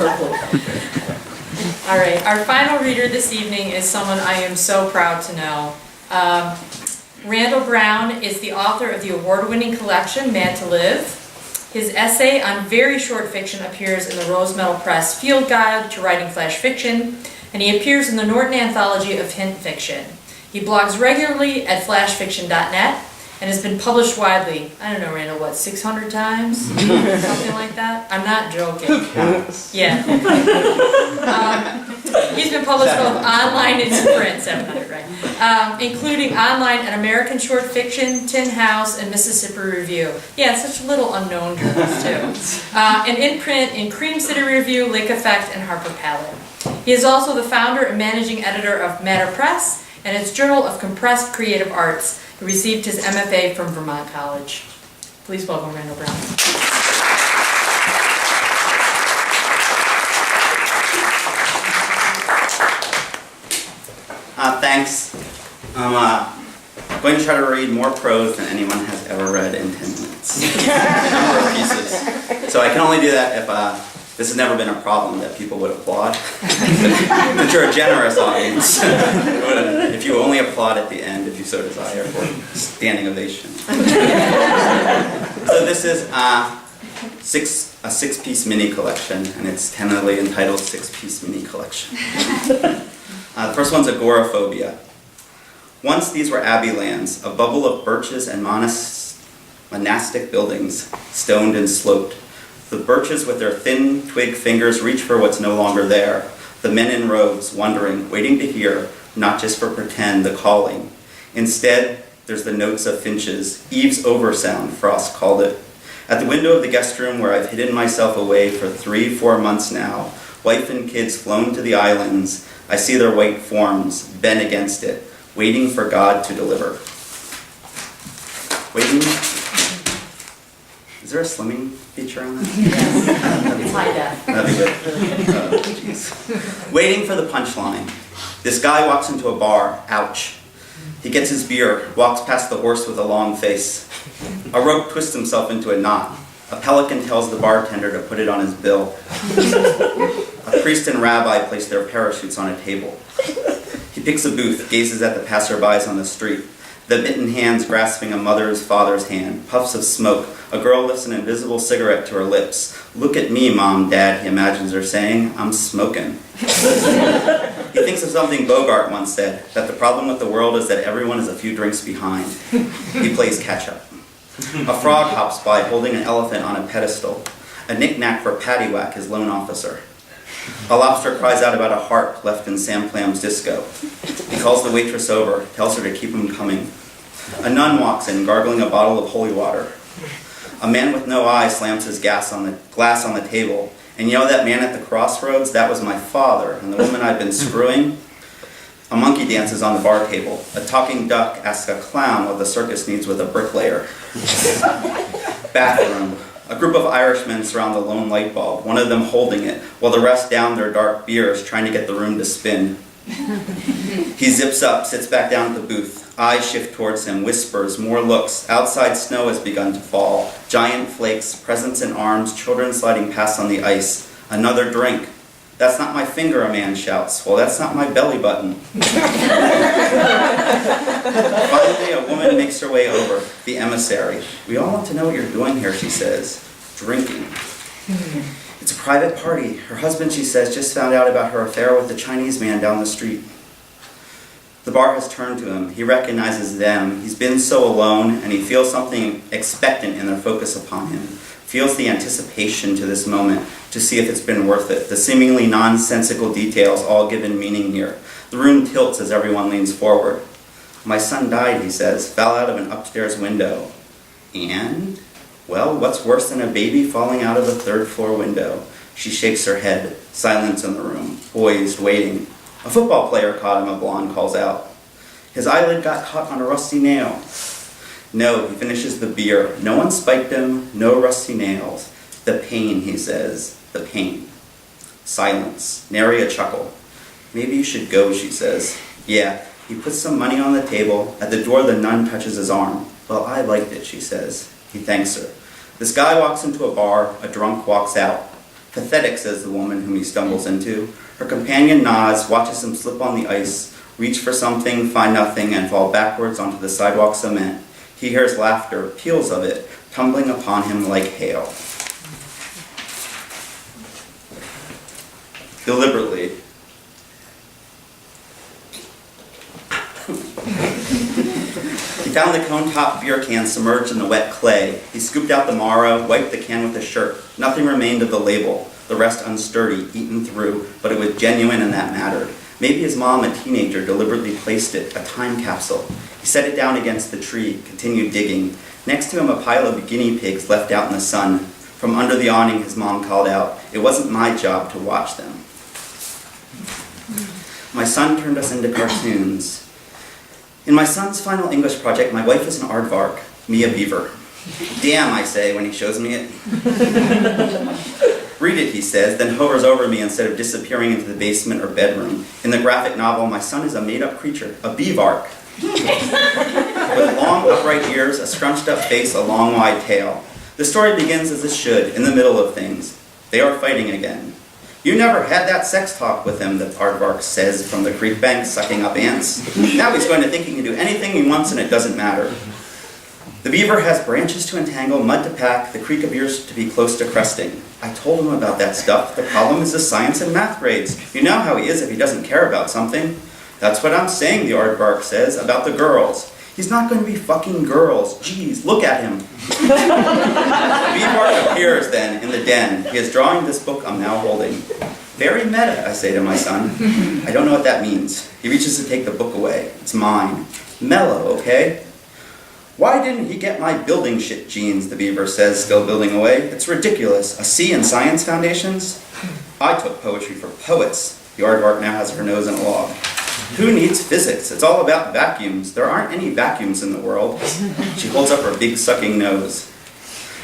Exactly. All right, our final reader this evening is someone I am so proud to know. Randall Brown is the author of the award-winning collection, Mad to Live. His essay on very short fiction appears in the Rosemont Press Field Guide to Writing Flash Fiction, and he appears in the Norton Anthology of Hint Fiction. He blogs regularly at flashfiction.net and has been published widely. I don't know, Randall, what, 600 times? Something like that? I'm not joking. Yeah. He's been published both online and in print, 700, right? Including online at American Short Fiction, Tin House, and Mississippi Review. Yeah, such little unknown journals, too. And in print in Cream City Review, Lake Effect, and Harper Pallet. He is also the founder and managing editor of Matter Press and its Journal of Compressed Creative Arts. He received his MFA from Vermont College. Please welcome Randall Brown. Thanks. I'm going to try to read more prose than anyone has ever read in 10 minutes. A number of pieces. So I can only do that if this has never been a problem that people would applaud. But you're a generous audience. If you only applaud at the end, if you so desire, for standing ovation. So this is a six-piece mini collection, and it's tentatively entitled Six-Piece Mini Collection. The first one's agoraphobia. Once these were abbey lands, a bubble of birches and monastic buildings, stoned and sloped. The birches with their thin twig fingers reach for what's no longer there. The men in robes, wondering, waiting to hear, not just for pretend, the calling. Instead, there's the notes of finches, Eve's oversound, Frost called it. At the window of the guest room where I've hidden myself away for 3-4 months now, wife and kids flown to the islands, I see their white forms, bent against it, waiting for God to deliver. Waiting? Is there a slimming feature on that? It's high def. That'd be good. Waiting for the punchline. This guy walks into a bar. Ouch. He gets his beer, walks past the horse with a long face. A rope twists himself into a knot. A pelican tells the bartender to put it on his bill. A priest and rabbi place their parachutes on a table. He picks a booth, gazes at the passerbys on the street. The mittened hands grasping a mother's father's hand. Puffs of smoke. A girl lifts an invisible cigarette to her lips. Look at me, Mom, Dad, he imagines her saying. I'm smoking. He thinks of something Bogart once said, that the problem with the world is that everyone is a few drinks behind. He plays catch-up. A frog hops by holding an elephant on a pedestal. A knick-knack for paddywhack, his loan officer. A lobster cries out about a harp left in Sam Plam's disco. He calls the waitress over, tells her to keep him coming. A nun walks in, gargling a bottle of holy water. A man with no eye slams his glass on the table. And you know that man at the crossroads? That was my father, and the woman I've been screwing. A monkey dances on the bar table. A talking duck asks a clown what the circus needs with a bricklayer. Bathroom. A group of Irishmen surround the lone light bulb, one of them holding it, while the rest down their dark beers, trying to get the room to spin. He zips up, sits back down at the booth. Eyes shift towards him, whispers, more looks. Outside snow has begun to fall. Giant flakes, presents in arms, children sliding past on the ice. Another drink. That's not my finger, a man shouts. Well, that's not my belly button. Finally, a woman makes her way over, the emissary. We all want to know what you're doing here, she says. Drinking. It's a private party. Her husband, she says, just found out about her affair with the Chinese man down the street. The bar has turned to him. He recognizes them. He's been so alone, and he feels something expectant in their focus upon him. Feels the anticipation to this moment, to see if it's been worth it. The seemingly nonsensical details all given meaning here. The room tilts as everyone leans forward. My son died, he says, fell out of an upstairs window. And? Well, what's worse than a baby falling out of a third-floor window? She shakes her head. Silence in the room. Poised, waiting. A football player caught him, a blonde calls out. His eyelid got caught on a rusty nail. No, he finishes the beer. No one spiked him, no rusty nails. The pain, he says, the pain. Silence. Nary a chuckle. Maybe you should go, she says. Yeah. He puts some money on the table. At the door, the nun touches his arm. Well, I liked it, she says. He thanks her. This guy walks into a bar. A drunk walks out. Pathetic, says the woman whom he stumbles into. Her companion nods, watches him slip on the ice, reach for something, find nothing, and fall backwards onto the sidewalk cement. He hears laughter, peals of it, tumbling upon him like hail. Deliberately. He found the cone-top beer can submerged in the wet clay. He scooped out the Mara, wiped the can with his shirt. Nothing remained of the label, the rest unsturdy, eaten through, but it was genuine and that mattered. Maybe his mom, a teenager, deliberately placed it, a time capsule. He set it down against the tree, continued digging. Next to him, a pile of guinea pigs left out in the sun. From under the awning, his mom called out, "It wasn't my job to watch them." My son turned us into cartoons. In my son's final English project, my wife is an aardvark, me a beaver. Damn, I say when he shows me it. Read it, he says, then hovers over me instead of disappearing into the basement or bedroom. In the graphic novel, my son is a made-up creature, a beavark. With long, upright ears, a scrunched-up face, a long, wide tail. The story begins as it should, in the middle of things. They are fighting again. "You never had that sex talk with him," the aardvark says from the creek bank, sucking up ants. Now he's going to think he can do anything he wants and it doesn't matter. The beaver has branches to entangle, mud to pack, the creek appears to be close to cresting. I told him about that stuff. The problem is the science and math grades. You know how he is if he doesn't care about something. That's what I'm saying, the aardvark says, about the girls. He's not going to be fucking girls. Jeez, look at him. The beavark appears then in the den. He is drawing this book I'm now holding. Very meta, I say to my son. I don't know what that means. He reaches to take the book away. It's mine. Mellow, okay? "Why didn't he get my building shit genes?" the beaver says, still building away. "It's ridiculous. A C in science foundations?" "I took poetry for poets." The aardvark now has her nose in a log. "Who needs physics? It's all about vacuums. There aren't any vacuums in the world." She holds up her big sucking nose.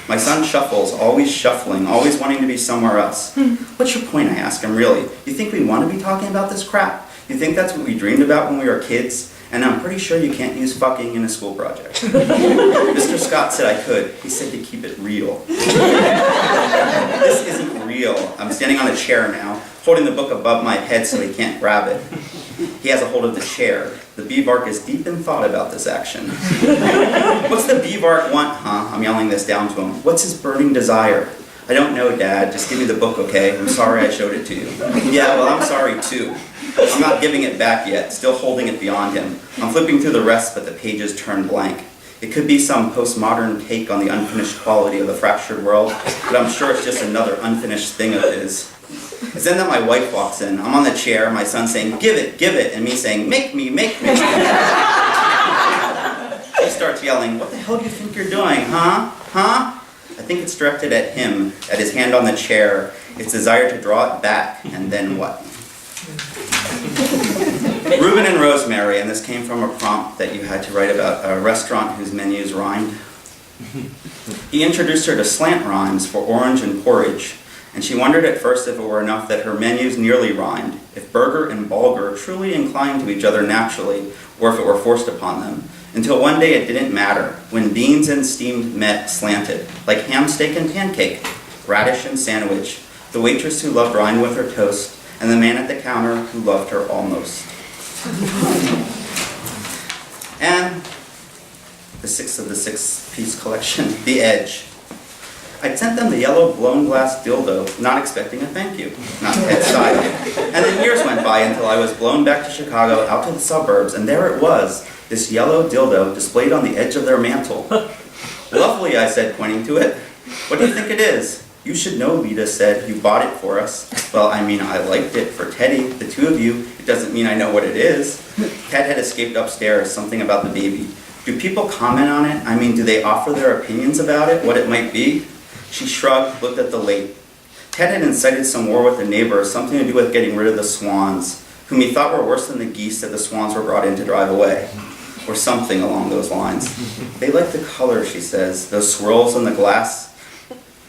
My son shuffles, always shuffling, always wanting to be somewhere else. "What's your point?" I ask him, really. "You think we want to be talking about this crap? You think that's what we dreamed about when we were kids? And I'm pretty sure you can't use fucking in a school project." Mr. Scott said I could. He said to keep it real. This isn't real. I'm standing on a chair now, holding the book above my head so he can't grab it. He has a hold of the chair. The beavark is deep in thought about this action. "What's the beavark want, huh?" I'm yelling this down to him. "What's his burning desire?" "I don't know, Dad. Just give me the book, okay? I'm sorry I showed it to you." "Yeah, well, I'm sorry too." I'm not giving it back yet, still holding it beyond him. I'm flipping through the rest, but the pages turn blank. It could be some postmodern take on the unfinished quality of the fractured world, but I'm sure it's just another unfinished thing of his. It's then that my wife walks in. I'm on the chair, my son saying, give it, and me saying, make me. He starts yelling, "What the hell do you think you're doing, huh? I think it's directed at him, at his hand on the chair, its desire to draw it back, and then what? Reuben and Rosemary, and this came from a prompt that you had to write about a restaurant whose menus rhymed. He introduced her to slant rhymes for orange and porridge, and she wondered at first if it were enough that her menus nearly rhymed, if burger and bulgur truly inclined to each other naturally, or if it were forced upon them. Until one day it didn't matter, when beans and steamed met slanted, like ham steak and pancake, radish and sandwich, the waitress who loved rind with her toast, and the man at the counter who loved her almost. And the sixth of the six-piece collection, The Edge. I'd sent them the yellow blown glass dildo, not expecting a thank you, not head-side. And then years went by until I was blown back to Chicago, out to the suburbs, and there it was, this yellow dildo displayed on the edge of their mantle. Lovely, I said, pointing to it. What do you think it is? You should know, Lita said. You bought it for us. Well, I mean, I liked it for Teddy, the two of you. It doesn't mean I know what it is. Ted had escaped upstairs, something about the baby. Do people comment on it? I mean, do they offer their opinions about it, what it might be? She shrugged, looked at the lake. Ted had incited some war with the neighbors, something to do with getting rid of the swans, whom he thought were worse than the geese that the swans were brought in to drive away. Or something along those lines. They like the color, she says, those swirls on the glass.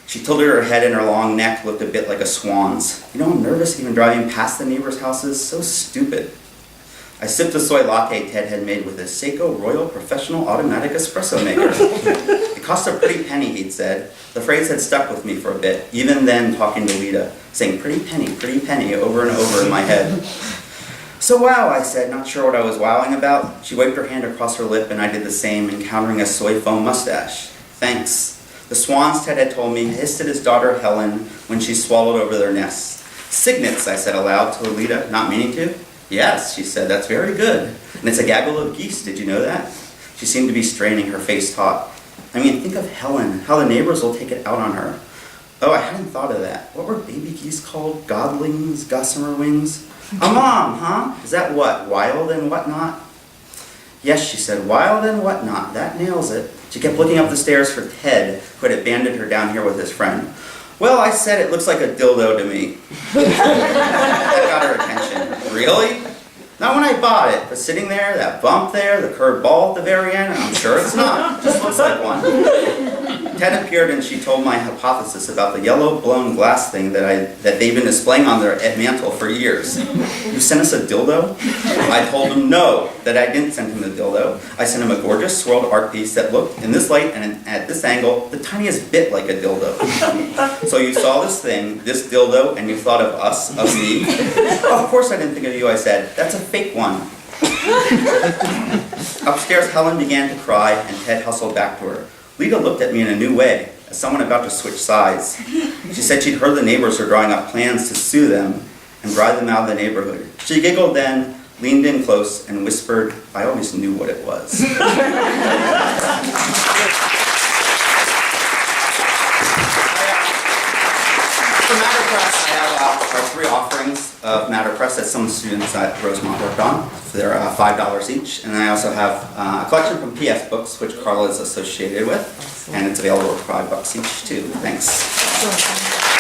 She tilted her head and her long neck looked a bit like a swan's. You know, I'm nervous even driving past the neighbors' houses. So stupid. I sipped a soy latte Ted had made with a Seiko Royal Professional Automatic Espresso Maker. It cost a pretty penny, he'd said. The phrase had stuck with me for a bit, even then talking to Lita, saying pretty penny over and over in my head. So wow, I said, not sure what I was wowing about. She wiped her hand across her lip and I did the same, encountering a soy foam mustache. Thanks. The swans, Ted had told me, hissed at his daughter Helen when she swallowed over their nests. Cygnets, I said aloud to Lita, not meaning to. Yes, she said, that's very good. And it's a gaggle of geese, did you know that? She seemed to be straining, her face taut. I mean, think of Helen, how the neighbors will take it out on her. Oh, I hadn't thought of that. What were baby geese called? Godlings? Gossamer wings? A mom, huh? Is that what, wild and whatnot? Yes, she said, wild and whatnot. That nails it. She kept looking up the stairs for Ted, who had abandoned her down here with his friend. Well, I said, it looks like a dildo to me. That got her attention. Really? Not when I bought it, but sitting there, that bump there, the curved ball at the very end, I'm sure it's not. It just looks like one. Ted appeared and she told my hypothesis about the yellow blown glass thing that they've been displaying on their mantle for years. You sent us a dildo? I told him no, that I didn't send him the dildo. I sent him a gorgeous swirled art piece that looked, in this light and at this angle, the tiniest bit like a dildo. So you saw this thing, this dildo, and you thought of us, of me? Of course I didn't think of you, I said. That's a fake one. Upstairs, Helen began to cry, and Ted hustled back to her. Lita looked at me in a new way, as someone about to switch sides. She said she'd heard the neighbors were drawing up plans to sue them and drive them out of the neighborhood. She giggled then, leaned in close, and whispered, I always knew what it was. For Matter Press, I have our 3 offerings of Matter Press that some students at Rosemont worked on. They're $5 each. And I also have a collection from PS Books, which Carla is associated with. And it's available for $5 each, too. Thanks.